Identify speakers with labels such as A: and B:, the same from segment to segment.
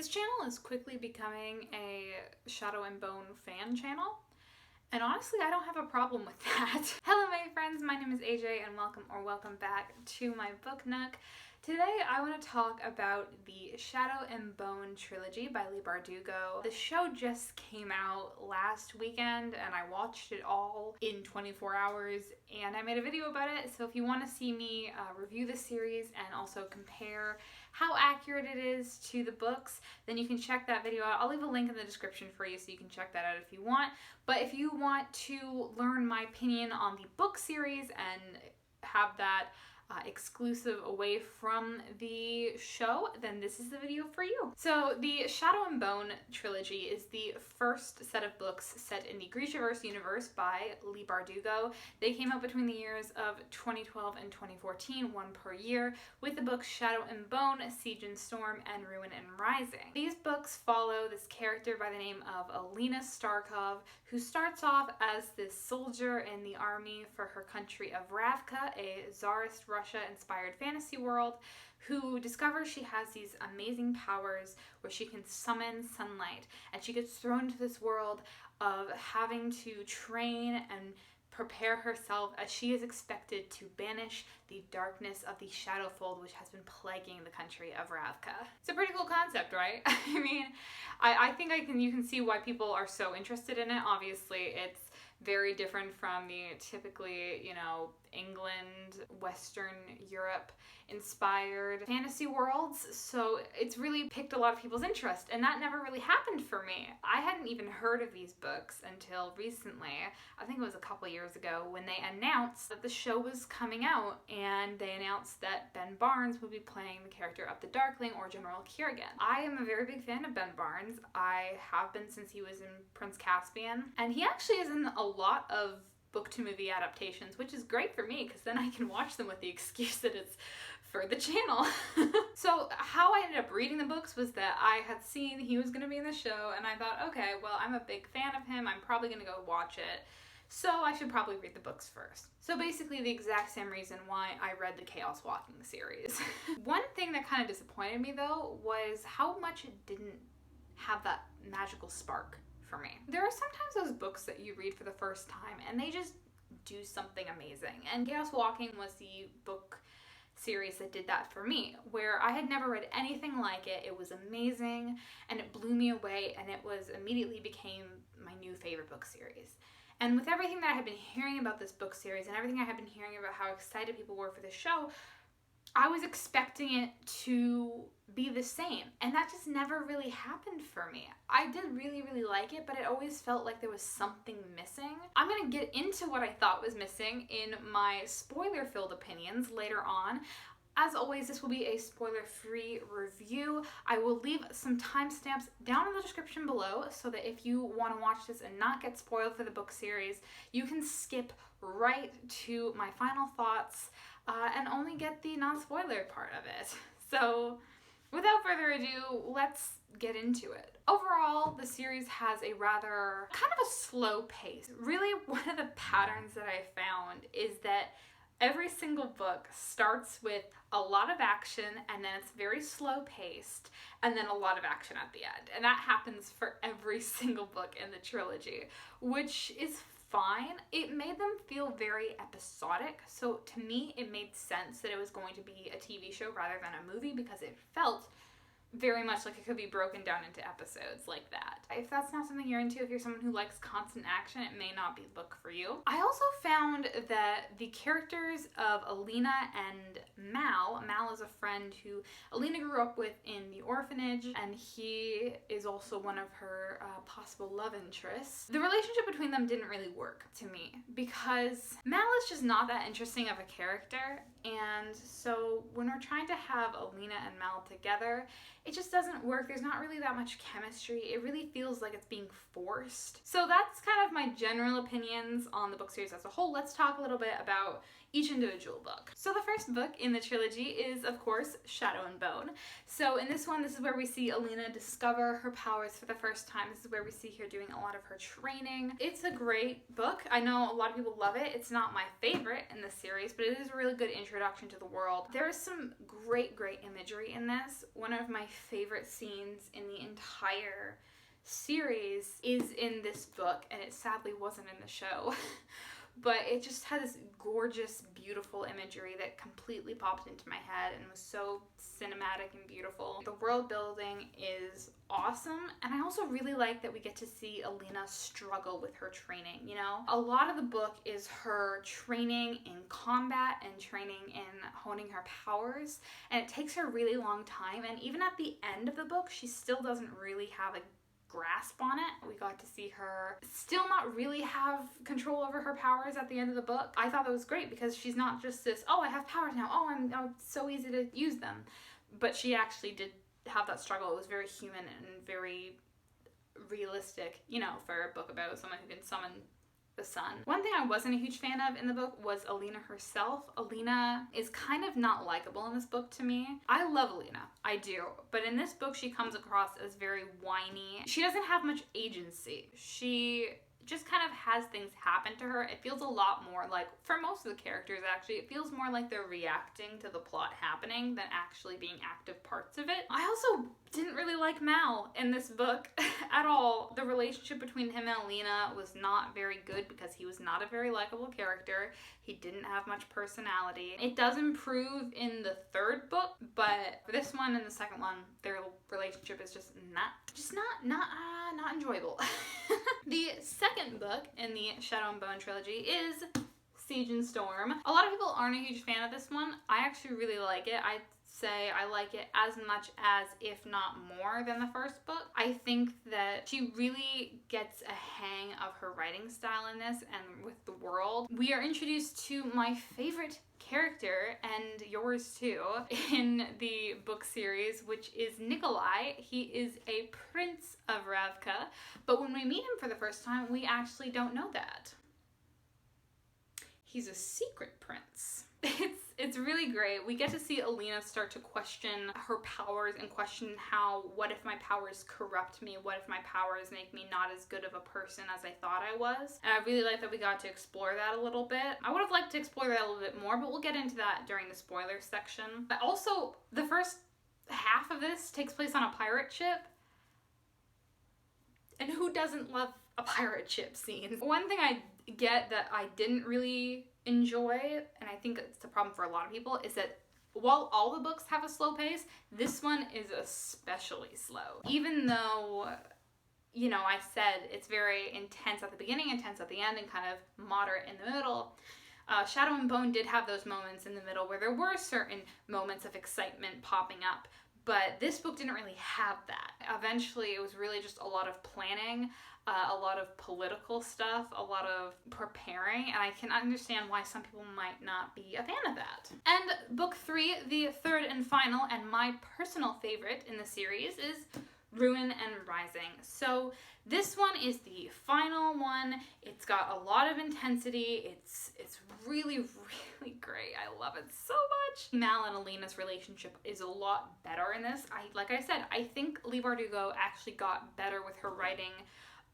A: This channel is quickly becoming a Shadow and Bone fan channel, and honestly, I don't have a problem with that. Hello my friends, my name is AJ and welcome back to my book nook. Today I want to talk about the Shadow and Bone trilogy by Leigh Bardugo. The show just came out last weekend and I watched it all in 24 hours and I made a video about it. So if you want to see me review the series and also compare how accurate it is to the books, then you can check that video out. I'll leave a link in the description for you so you can check that out if you want. But if you want to learn my opinion on the book series and have that exclusive away from the show, then this is the video for you. So the Shadow and Bone trilogy is the first set of books set in the Grishaverse universe by Leigh Bardugo. They came out between the years of 2012 and 2014, one per year, with the books Shadow and Bone, Siege and Storm, and Ruin and Rising. These books follow this character by the name of Alina Starkov, who starts off as this soldier in the army for her country of Ravka, a Tsarist Russia-inspired fantasy world, who discovers she has these amazing powers where she can summon sunlight, and she gets thrown into this world of having to train and prepare herself as she is expected to banish the darkness of the Shadowfold, which has been plaguing the country of Ravka. It's a pretty cool concept, right? I mean, I think you can see why people are so interested in it. Obviously, it's very different from the typically, England, Western Europe inspired fantasy worlds. So it's really picked a lot of people's interest, and that never really happened for me. I hadn't even heard of these books until recently. I think it was a couple years ago when they announced that the show was coming out, and they announced that Ben Barnes would be playing the character of the Darkling, or General Kiergan. I am a very big fan of Ben Barnes. I have been since he was in Prince Caspian, and he actually is in a lot of book-to-movie adaptations, which is great for me because then I can watch them with the excuse that it's for the channel. So how I ended up reading the books was that I had seen he was going to be in the show, and I thought, okay, well, I'm a big fan of him. I'm probably going to go watch it, so I should probably read the books first. So basically the exact same reason why I read the Chaos Walking series. One thing that kind of disappointed me, though, was how much it didn't have that magical spark for me. There are sometimes those books that you read for the first time and they just do something amazing. And Chaos Walking was the book series that did that for me, where I had never read anything like it. It was amazing and it blew me away, and it was immediately became my new favorite book series. And with everything that I had been hearing about this book series and everything I had been hearing about how excited people were for this show, I was expecting it to be the same, and that just never really happened for me. I did really like it, but it always felt like there was something missing. I'm gonna get into what I thought was missing in my spoiler-filled opinions later on. As always, this will be a spoiler-free review. I will leave some timestamps down in the description below so that if you want to watch this and not get spoiled for the book series, you can skip right to my final thoughts and only get the non-spoiler part of it. So without further ado, let's get into it. Overall, the series has a rather kind of a slow pace. Really, one of the patterns that I found is that every single book starts with a lot of action, and then it's very slow paced, and then a lot of action at the end. And that happens for every single book in the trilogy, which is fine. It made them feel very episodic. So to me, it made sense that it was going to be a TV show rather than a movie, because it felt very much like it could be broken down into episodes like that. If that's not something you're into, if you're someone who likes constant action, it may not be the book for you. I also found that the characters of Alina and Mal is a friend who Alina grew up with in the orphanage, and he is also one of her possible love interests. The relationship between them didn't really work to me because Mal is just not that interesting of a character, and so when we're trying to have Alina and Mal together, it just doesn't work. There's not really that much chemistry. It really feels like it's being forced. So that's kind of my general opinions on the book series as a whole. Let's talk a little bit about each individual book. So the first book in the trilogy is, of course, Shadow and Bone. So in this one, this is where we see Alina discover her powers for the first time. This is where we see her doing a lot of her training. It's a great book. I know a lot of people love it. It's not my favorite in the series, but it is a really good introduction to the world. There is some great imagery in this. One of my favorite scenes in the entire series is in this book, and it sadly wasn't in the show. But it just had this gorgeous, beautiful imagery that completely popped into my head and was so cinematic and beautiful. The world building is awesome, and I also really like that we get to see Alina struggle with her training, you know? A lot of the book is her training in combat and training in honing her powers, and it takes her a really long time, and even at the end of the book, she still doesn't really have a grasp on it. We got to see her still not really have control over her powers at the end of the book. I thought that was great because she's not just this, oh, I have powers now, oh, it's so easy to use them. But she actually did have that struggle. It was very human and very realistic, you know, for a book about someone who can summon the sun. One thing I wasn't a huge fan of in the book was Alina herself. Alina is kind of not likable in this book to me. I love Alina, I do, but in this book she comes across as very whiny. She doesn't have much agency. She just kind of has things happen to her. It feels a lot more like, for most of the characters actually, it feels more like they're reacting to the plot happening than actually being active parts of it. I also didn't really like Mal in this book at all. The relationship between him and Alina was not very good because he was not a very likable character. He didn't have much personality. It does improve in the third book, but for this one and the second one, their relationship is just not enjoyable. The second book in the Shadow and Bone trilogy is Siege and Storm. A lot of people aren't a huge fan of this one. I actually really like it. I'd say I like it as much as, if not more, than the first book. I think that she really gets a hang of her writing style in this and with the world. We are introduced to my favorite character, and yours too, in the book series, which is Nikolai. He is a prince of Ravka, but when we meet him for the first time, we actually don't know that. He's a secret prince. It's really great. We get to see Alina start to question her powers and question what if my powers corrupt me? What if my powers make me not as good of a person as I thought I was? And I really like that we got to explore that a little bit. I would have liked to explore that a little bit more, but we'll get into that during the spoiler section. But also, the first half of this takes place on a pirate ship. And who doesn't love a pirate ship scene? One thing I get that I didn't really enjoy, and I think it's a problem for a lot of people, is that while all the books have a slow pace, this one is especially slow. Even though, you know, I said it's very intense at the beginning, intense at the end, and kind of moderate in the middle, Shadow and Bone did have those moments in the middle where there were certain moments of excitement popping up, but this book didn't really have that. Eventually, it was really just a lot of planning, a lot of political stuff, a lot of preparing, and I can understand why some people might not be a fan of that. And book 3, the third and final, and my personal favorite in the series, is Ruin and Rising. So this one is the final one. It's got a lot of intensity. It's really, really great. I love it so much. Mal and Alina's relationship is a lot better in this. Like I said, I think Leigh Bardugo actually got better with her writing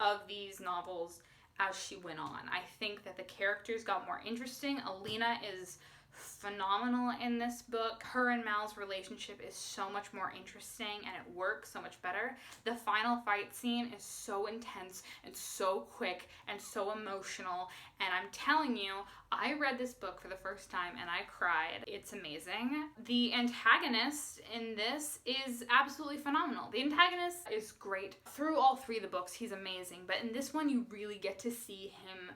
A: of these novels as she went on. I think that the characters got more interesting. Alina is phenomenal in this book. Her and Mal's relationship is so much more interesting and it works so much better. The final fight scene is so intense and so quick and so emotional, and I'm telling you, I read this book for the first time and I cried. It's amazing. The antagonist in this is absolutely phenomenal. The antagonist is great. Through all 3 of the books, he's amazing, but in this one you really get to see him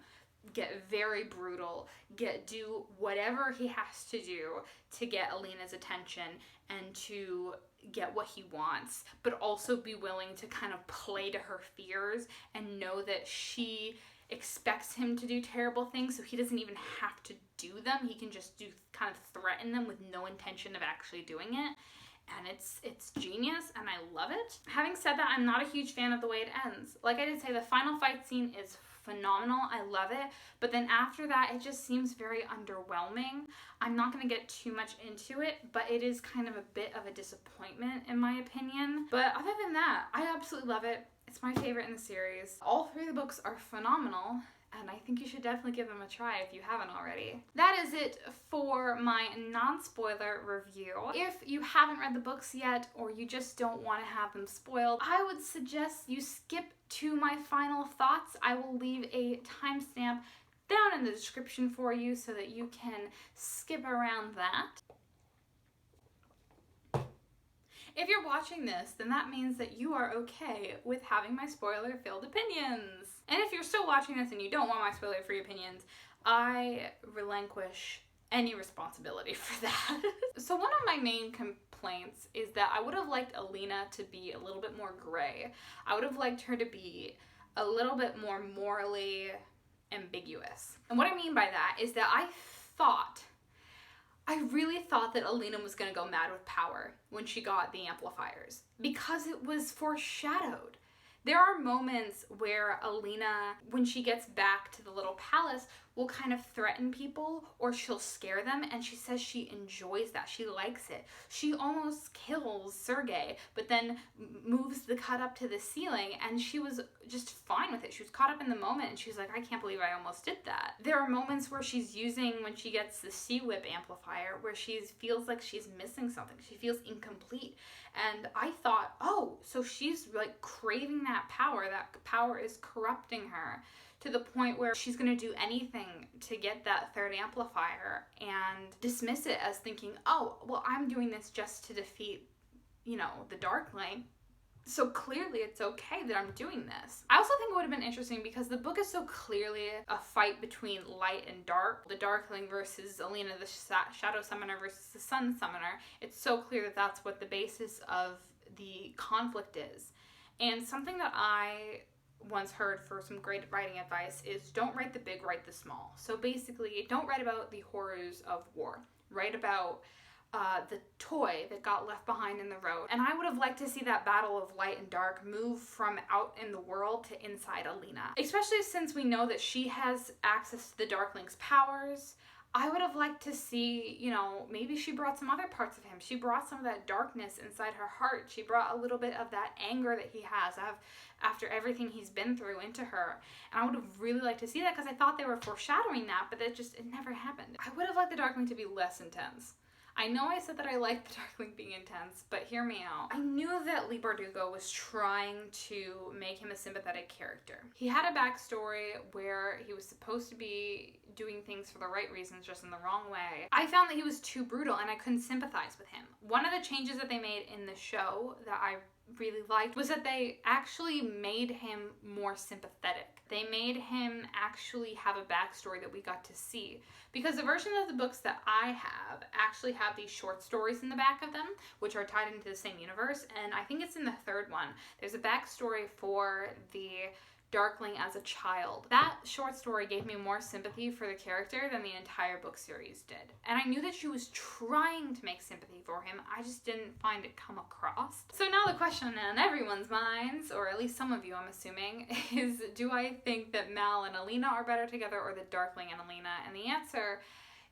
A: get very brutal, do whatever he has to do to get Alina's attention and to get what he wants, but also be willing to kind of play to her fears and know that she expects him to do terrible things, so he doesn't even have to do them. He can just kind of threaten them with no intention of actually doing it. And it's genius, and I love it. Having said that, I'm not a huge fan of the way it ends. Like I did say, the final fight scene is phenomenal. I love it. But then after that, it just seems very underwhelming. I'm not going to get too much into it, but it is kind of a bit of a disappointment in my opinion. But other than that, I absolutely love it. It's my favorite in the series. All 3 of the books are phenomenal, and I think you should definitely give them a try if you haven't already. That is it for my non-spoiler review. If you haven't read the books yet, or you just don't want to have them spoiled, I would suggest you skip to my final thoughts. I will leave a timestamp down in the description for you so that you can skip around that. If you're watching this, then that means that you are okay with having my spoiler-filled opinions. And if you're still watching this and you don't want my spoiler-free opinions, I relinquish any responsibility for that. So one of my main complaints is that I would have liked Alina to be a little bit more gray. I would have liked her to be a little bit more morally ambiguous. And what I mean by that is that I really thought that Alina was going to go mad with power when she got the amplifiers, because it was foreshadowed. There are moments where Alina, when she gets back to the little palace, will kind of threaten people or she'll scare them, and she says she enjoys that. She likes it. She almost kills Sergei, but then moves the cut up to the ceiling, and she was just fine with it. She was caught up in the moment, and she's like, I can't believe I almost did that. There are moments where she's using, when she gets the C-whip amplifier, where she feels like she's missing something. She feels incomplete. And I thought, oh, so she's like craving that power is corrupting her to the point where she's going to do anything to get that third amplifier and dismiss it as thinking, oh, well, I'm doing this just to defeat, the Darkling. So clearly it's okay that I'm doing this. I also think it would have been interesting because the book is so clearly a fight between light and dark. The Darkling versus Alina, the Shadow Summoner versus the Sun Summoner. It's so clear that that's what the basis of the conflict is. And something that I once heard for some great writing advice is don't write the big, write the small. So basically, don't write about the horrors of war. Write about the toy that got left behind in the road. And I would have liked to see that battle of light and dark move from out in the world to inside Alina. Especially since we know that she has access to the Darkling's powers. I would have liked to see, maybe she brought some other parts of him. She brought some of that darkness inside her heart. She brought a little bit of that anger that he has after everything he's been through into her. And I would have really liked to see that because I thought they were foreshadowing that, but it never happened. I would have liked the Darkling to be less intense. I know I said that I liked the Darkling being intense, but hear me out. I knew that Leigh Bardugo was trying to make him a sympathetic character. He had a backstory where he was supposed to be doing things for the right reasons, just in the wrong way. I found that he was too brutal and I couldn't sympathize with him. One of the changes that they made in the show that I really liked was that they actually made him more sympathetic. They made him actually have a backstory that we got to see. Because the version of the books that I have actually have these short stories in the back of them, which are tied into the same universe, and I think it's in the third one. There's a backstory for the Darkling as a child. That short story gave me more sympathy for the character than the entire book series did. And I knew that she was trying to make sympathy for him, I just didn't find it come across. So now the question on everyone's minds, or at least some of you I'm assuming, is do I think that Mal and Alina are better together or the Darkling and Alina? And the answer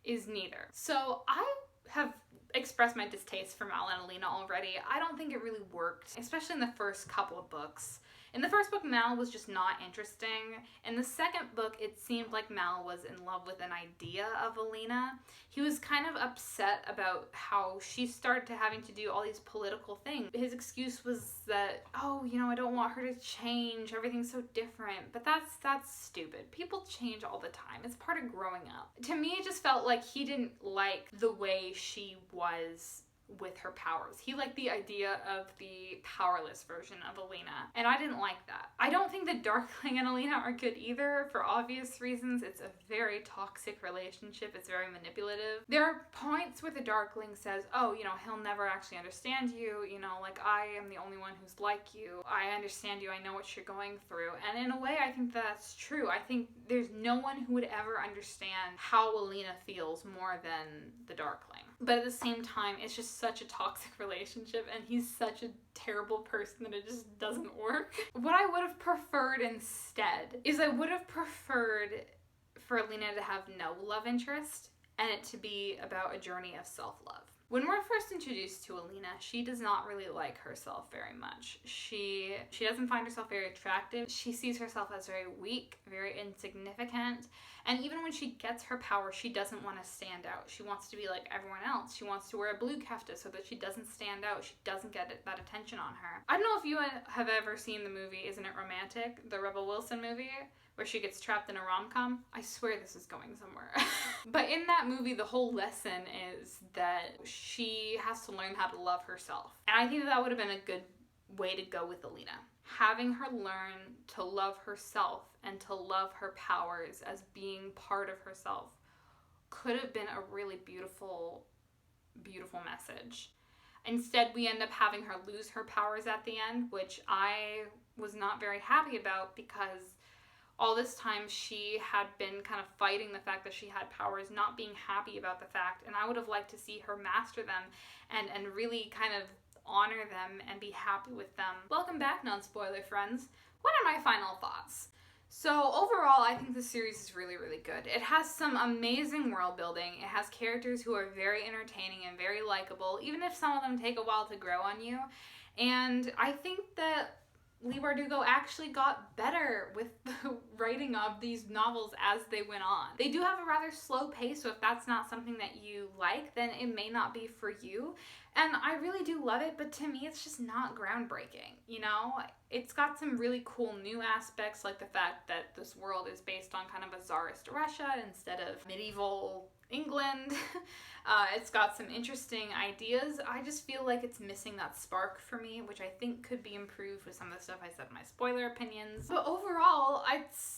A: is neither. So I have expressed my distaste for Mal and Alina already. I don't think it really worked, especially in the first couple of books. In the first book, Mal was just not interesting. In the second book, it seemed like Mal was in love with an idea of Alina. He was kind of upset about how she started to having to do all these political things. His excuse was that, oh, I don't want her to change. Everything's so different. But that's stupid. People change all the time. It's part of growing up. To me, it just felt like he didn't like the way she was with her powers. He liked the idea of the powerless version of Alina, and I didn't like that. I don't think the Darkling and Alina are good either, for obvious reasons. It's a very toxic relationship. It's very manipulative. There are points where the Darkling says, oh, he'll never actually understand you, like I am the only one who's like you. I understand you. I know what you're going through. And in a way, I think that's true. I think there's no one who would ever understand how Alina feels more than the Darkling. But at the same time, it's just such a toxic relationship, and he's such a terrible person that it just doesn't work. What I would have preferred instead is I would have preferred for Alina to have no love interest and it to be about a journey of self-love. When we're first introduced to Alina, she does not really like herself very much. She doesn't find herself very attractive. She sees herself as very weak, very insignificant. And even when she gets her power, she doesn't want to stand out. She wants to be like everyone else. She wants to wear a blue kefta so that she doesn't stand out. She doesn't get that attention on her. I don't know if you have ever seen the movie Isn't It Romantic? The Rebel Wilson movie, where she gets trapped in a rom-com. I swear this is going somewhere. But in that movie, the whole lesson is that she has to learn how to love herself. And I think that would have been a good way to go with Alina. Having her learn to love herself and to love her powers as being part of herself could have been a really beautiful, beautiful message. Instead, we end up having her lose her powers at the end, which I was not very happy about, because all this time she had been kind of fighting the fact that she had powers, not being happy about the fact, and I would have liked to see her master them and really kind of honor them and be happy with them. Welcome back, non-spoiler friends. What are my final thoughts? So overall, I think the series is really, really good. It has some amazing world building. It has characters who are very entertaining and very likable, even if some of them take a while to grow on you. And I think that Leigh Bardugo actually got better with the writing of these novels as they went on. They do have a rather slow pace, so if that's not something that you like, then it may not be for you. And I really do love it, but to me it's just not groundbreaking, you know? It's got some really cool new aspects, like the fact that this world is based on kind of a Tsarist Russia instead of medieval England. It's got some interesting ideas. I just feel like it's missing that spark for me, which I think could be improved with some of the stuff I said in my spoiler opinions. But overall,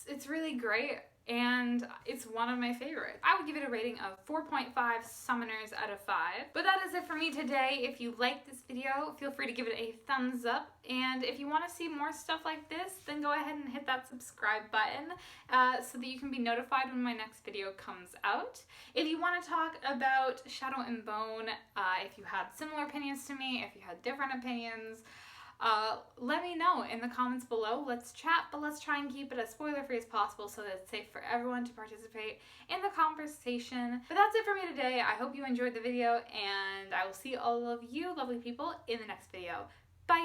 A: it's really great, and it's one of my favorites. I would give it a rating of 4.5 summoners out of 5. But that is it for me today. If you liked this video, feel free to give it a thumbs up. And if you want to see more stuff like this, then go ahead and hit that subscribe button so that you can be notified when my next video comes out. If you want to talk about Shadow and Bone, if you had similar opinions to me, if you had different opinions, let me know in the comments below. Let's chat, but let's try and keep it as spoiler-free as possible so that it's safe for everyone to participate in the conversation. But that's it for me today. I hope you enjoyed the video, and I will see all of you lovely people in the next video.